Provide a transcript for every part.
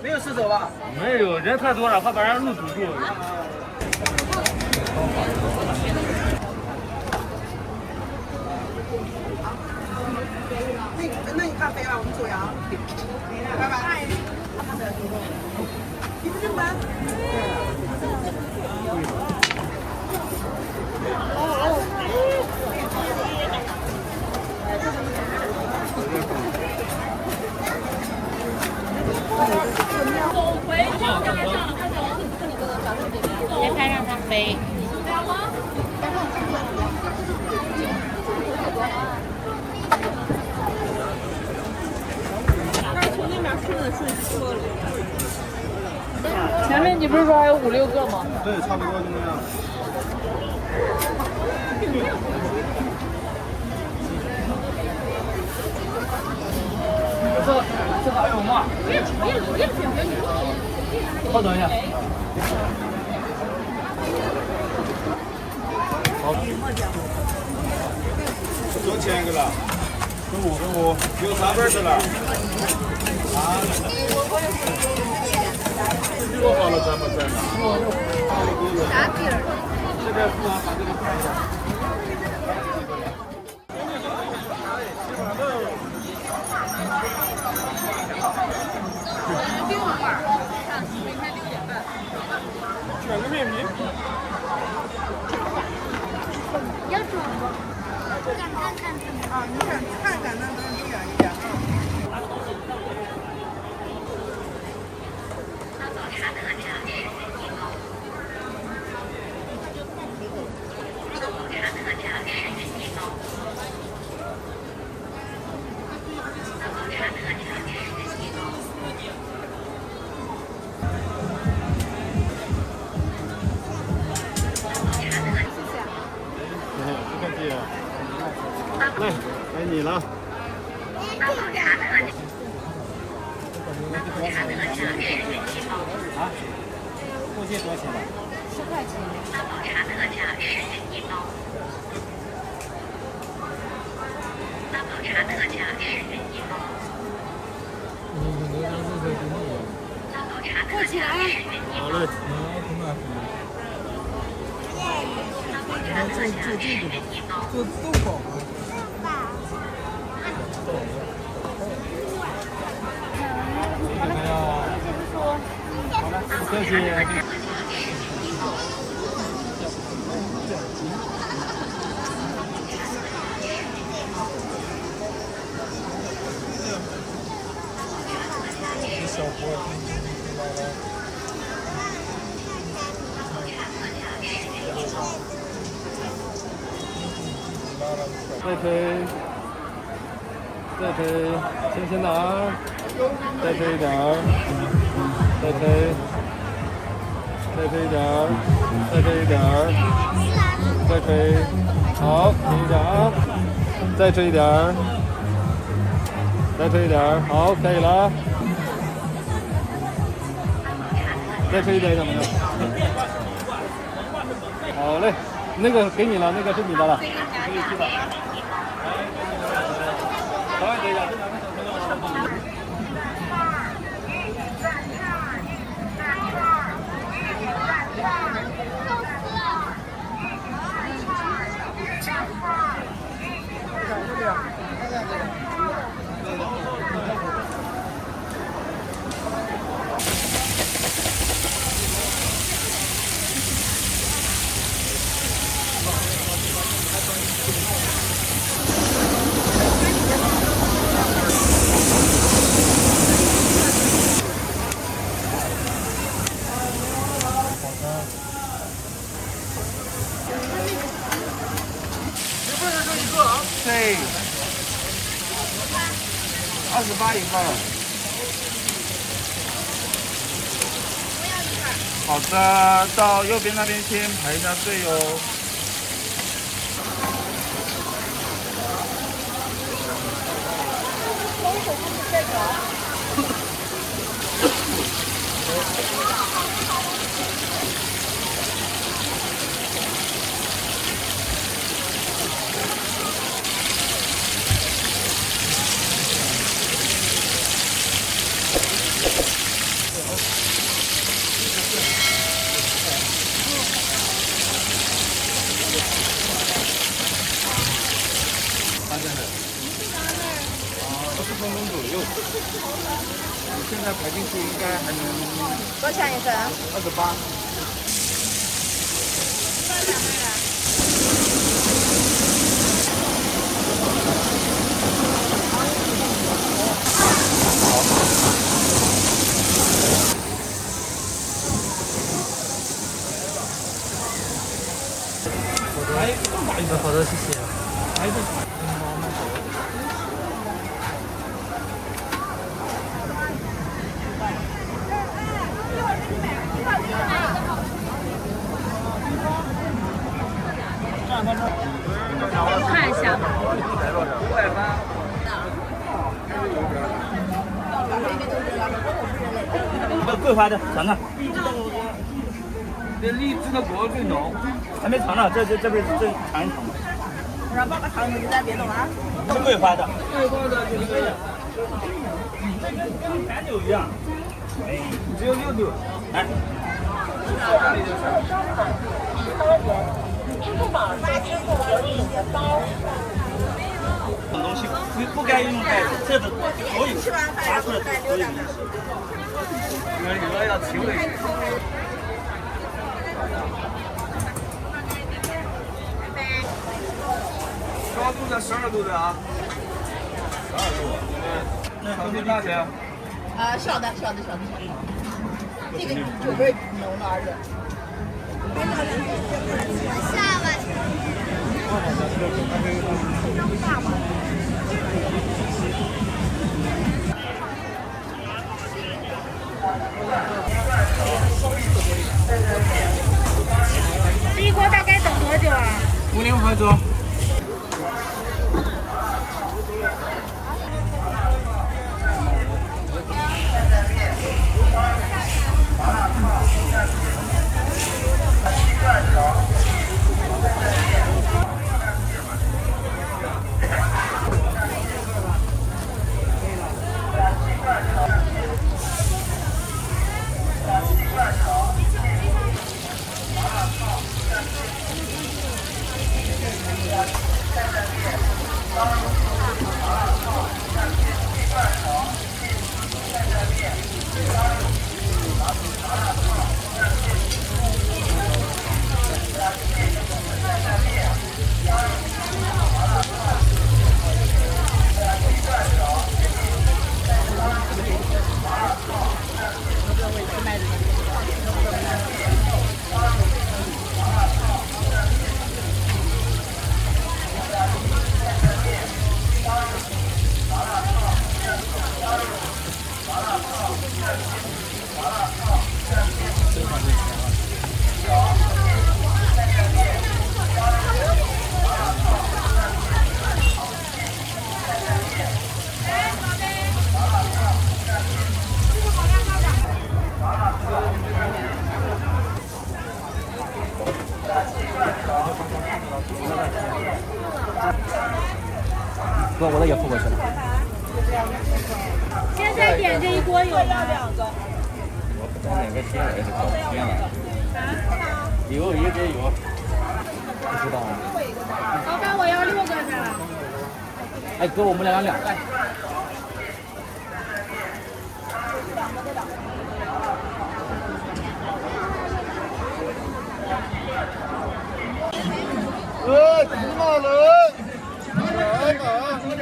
没有失手吧？没有，人太多了，怕把人路堵住。那你咖啡吧，我们走呀。拜拜。你不是吗？别拍让它飞。从那边顺着顺序过了。前面你不是说还有5、6个吗？对，差不多就那样。这还有吗？稍等一下。好，多钱一个了？跟我有3本的了。这个好了，咱们再拿。啥底儿？这边不拿，把这个看一下。选个面皮。要煮吗？啊，你想看看那能离远一点啊？来，该你了。啊？过界多少钱吧？10块钱。大宝茶特价10元1包。大宝茶特价10元1包。大宝茶特价10元1包。好嘞。大宝茶特价10元1包。做豆宝吗？不客气。小锅。再推，再推，先拿，再推一点儿，再推，再推一点儿，再推一点儿，再推，好，停一下啊，再推一点儿，再推一点儿，好，可以了，再推一点有没有？好嘞，那个给你了，那个是你的了，可以去了。稍微等一下，这两个小朋友我帮你。一份。好的，到右边那边先排一下队哦。20分钟左右，你现在排进去应该还能多少钱一份28。好的，谢谢。看一下。桂花的，尝尝。这荔枝的果味最浓，还没尝呢，这边这尝一尝。让爸爸尝一下，别动啊。是桂花的。桂花的就是这样。跟白酒一样，只有6度。来。这种东西不该用袋子，这个可以拿出来可以。因为里面要提味。高度在12度的啊。12度。那长度大点。小的。这个酒味浓的而且。下吧。这一锅大概等多久啊50分钟。不，我的也付过去了。现在点这一锅有吗？我不知道哪个先来是搞不见了。有一个有。不知道啊。老板，我要6个的。哎，哥，我们2个。挺好人，来吧。那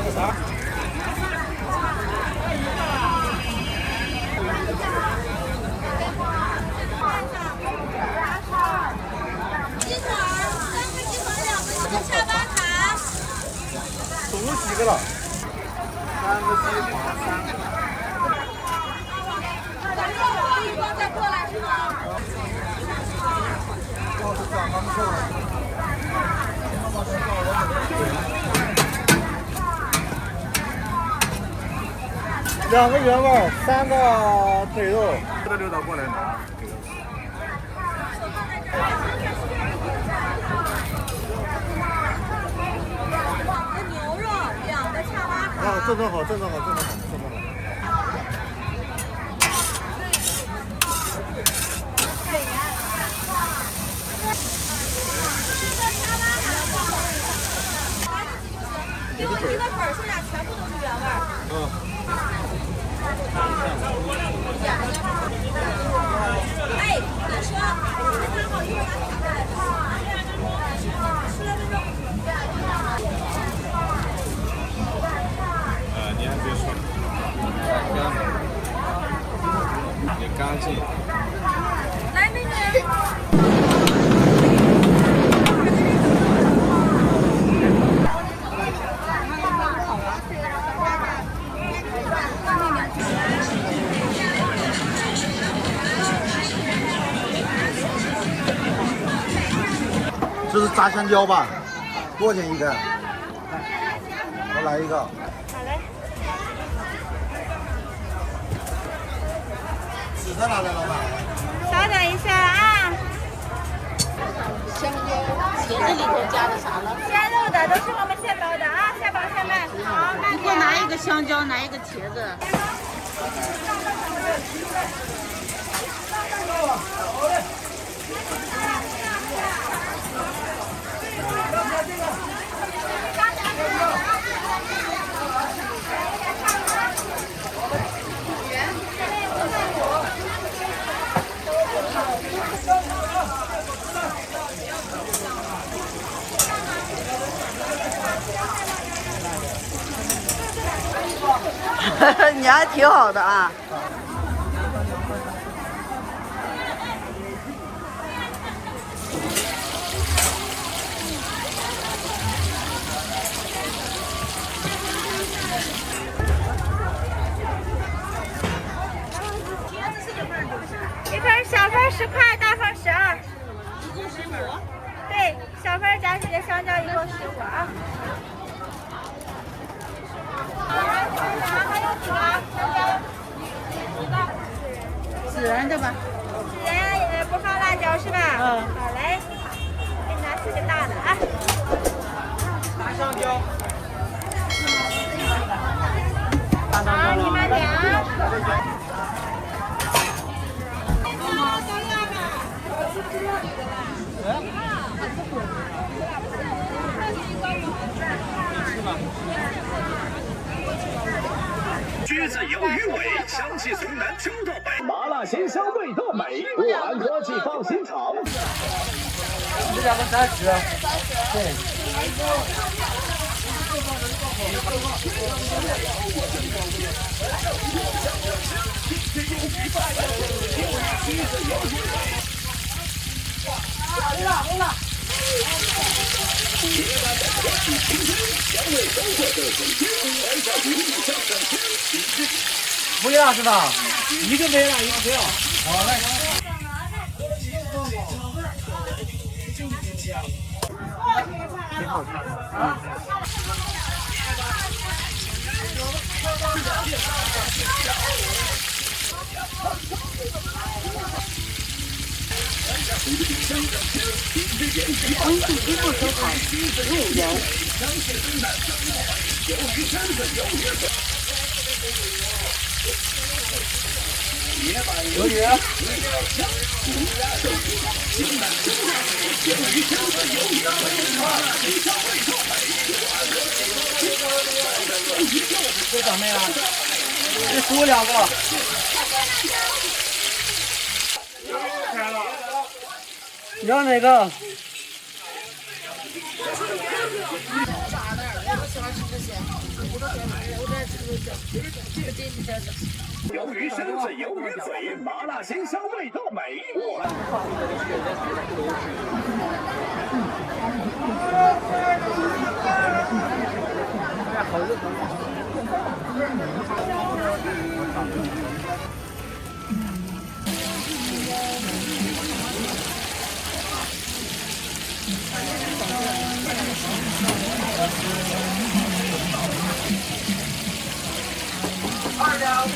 个啥。2个原味，3个腿肉。这个领导过来拿。牛肉2个恰巴卡。啊，正好。给我1个粉，剩下全部都是原味。哎，你说，看好一会儿你还别说，也干净。来，美女。这是炸香蕉吧？多少钱一根？我来一个。好嘞。紫的拿来了吧？稍等一下啊。香蕉，茄子里头加的啥了？鲜肉的都是我们现包的啊，现包现卖。好，慢点。你给我拿一个香蕉，拿一个茄子。你还挺好的啊。一份小份10块，大份12。一共15。对，小份加这个香蕉一共15啊。还有几个香蕉？1个。孜然的吧？孜然不放辣椒是吧？嗯。好嘞，给你拿4个大的啊。大香蕉。好，你慢点啊。橘子有鱼尾，香气从南秋到北，麻辣鲜香味道美，万科技放心尝。这2个30。对。不要是吧？一个没了，一个不要。好嘞。挺好看啊。光速支付收款15元。鱿鱼。这长妹啊，这15两个。你要哪个？鱿鱼身子，鱿鱼嘴，麻辣鲜香味道美。2两。锅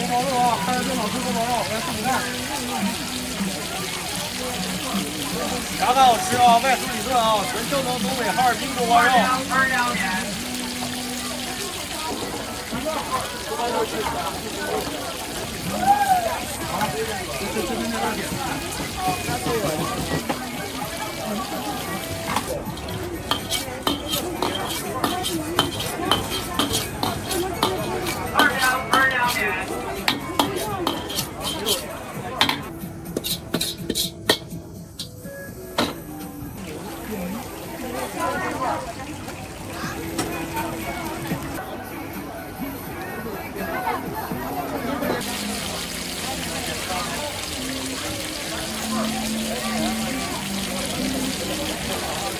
包肉啊，看着正好吃锅包肉，来试试看。炸的好吃啊，外酥里嫩啊，纯正宗东北哈尔滨锅包肉。锅包肉是啥？好，这边那大点。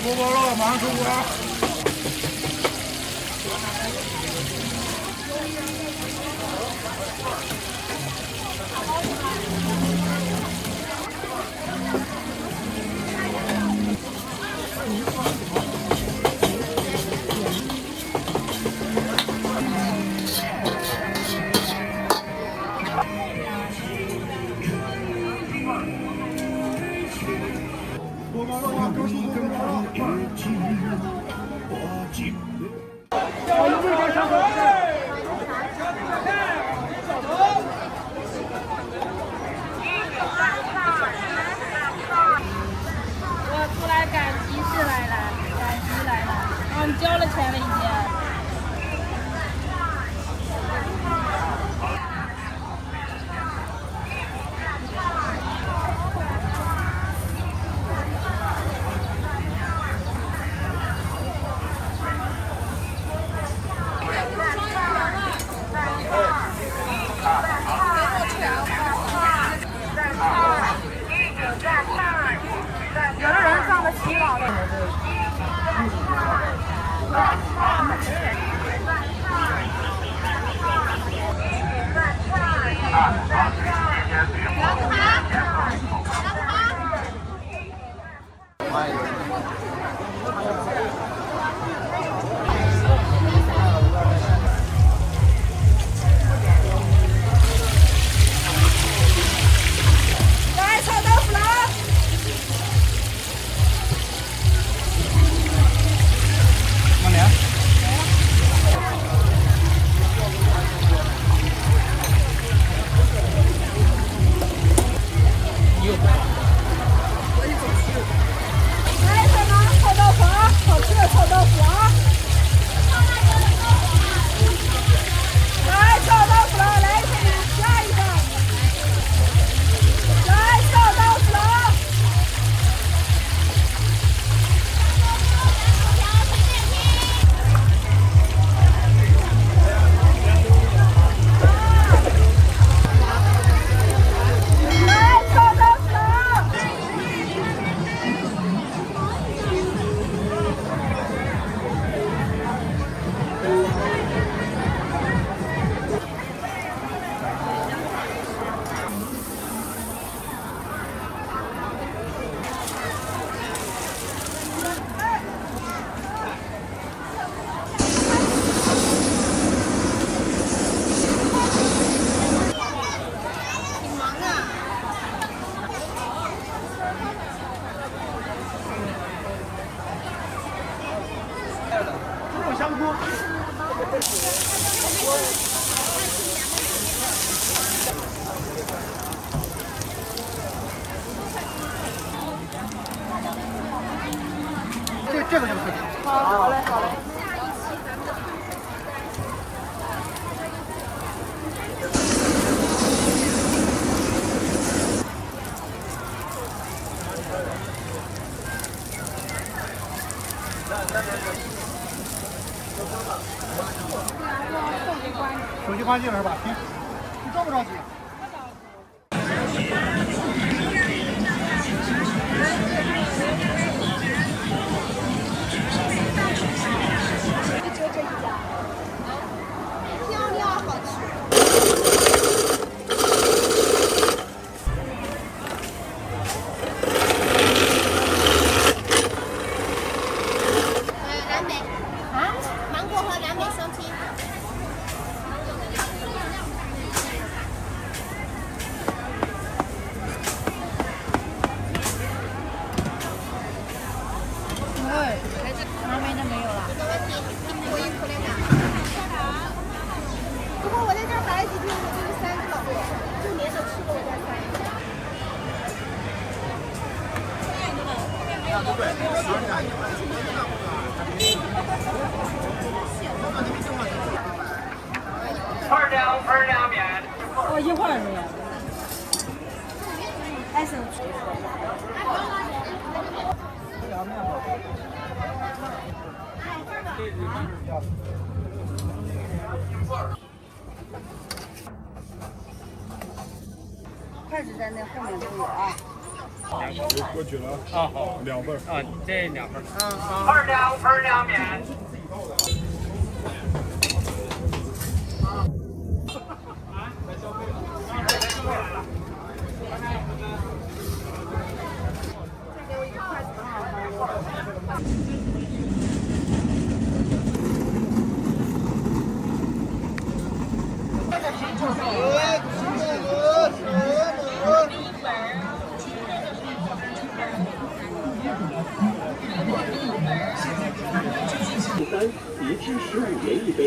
锅包肉马上出锅。锅包肉啊，都是一根毛。我出来赶集市来了，赶集来了。你交了钱了已经。有的人上的洗澡的。来，臭豆腐了。慢点。来一份吗？臭豆腐啊，好吃的臭豆腐啊！来臭豆腐了，来一份，下一个。来臭豆腐了。来臭豆腐了。香菇。这个就可以。好嘞，好嘞。手机关机了是吧？行，你着不着急？漂亮，好吃。旁边的没有了。如果我在这儿待几天，我就是3个，就连着吃了我再3个。2两面。哦，一会儿的呀。还是。筷子在那后面都有啊。过去了啊，好，2份啊，这2份。好。 2两面。梨汁15元一杯，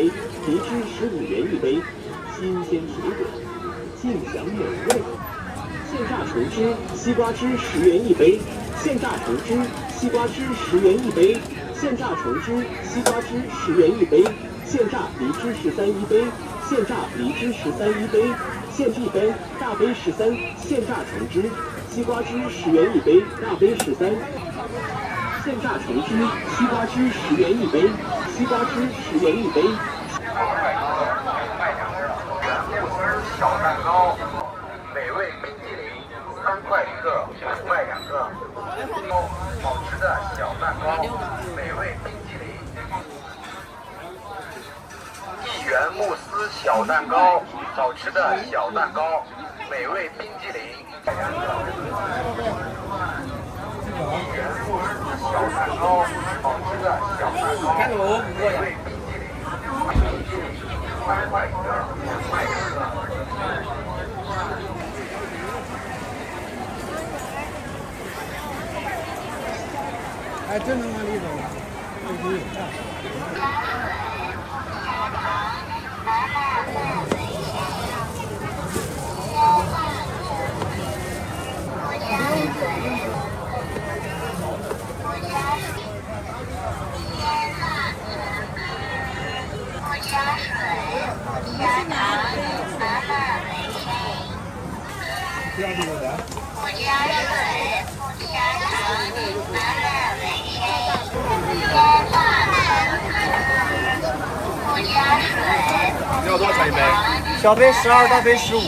梨汁15元一杯，新鲜水果，尽享美味。现榨橙汁、西瓜汁10元一杯，现榨橙汁、西瓜汁10元一杯，现榨橙汁、西瓜汁10元一杯，现榨梨汁13一杯，现榨梨汁13一杯，现制杯大杯13，现榨橙汁、西瓜汁10元一杯，大杯13。现榨橙汁、西瓜汁10元一杯，西瓜汁10元一杯。小蛋糕，美味冰淇淋3块1个，5块2个。好吃的小蛋糕，美味冰淇淋。1元慕斯小蛋糕，好吃的小蛋糕，美味冰淇淋。1元慕斯小蛋糕，好吃的小蛋糕，美味冰淇淋。冰淇淋3块1个，5块2个。哎，真能往里走，这是有价。不要这个的。要多少钱一杯？小杯12，大杯15。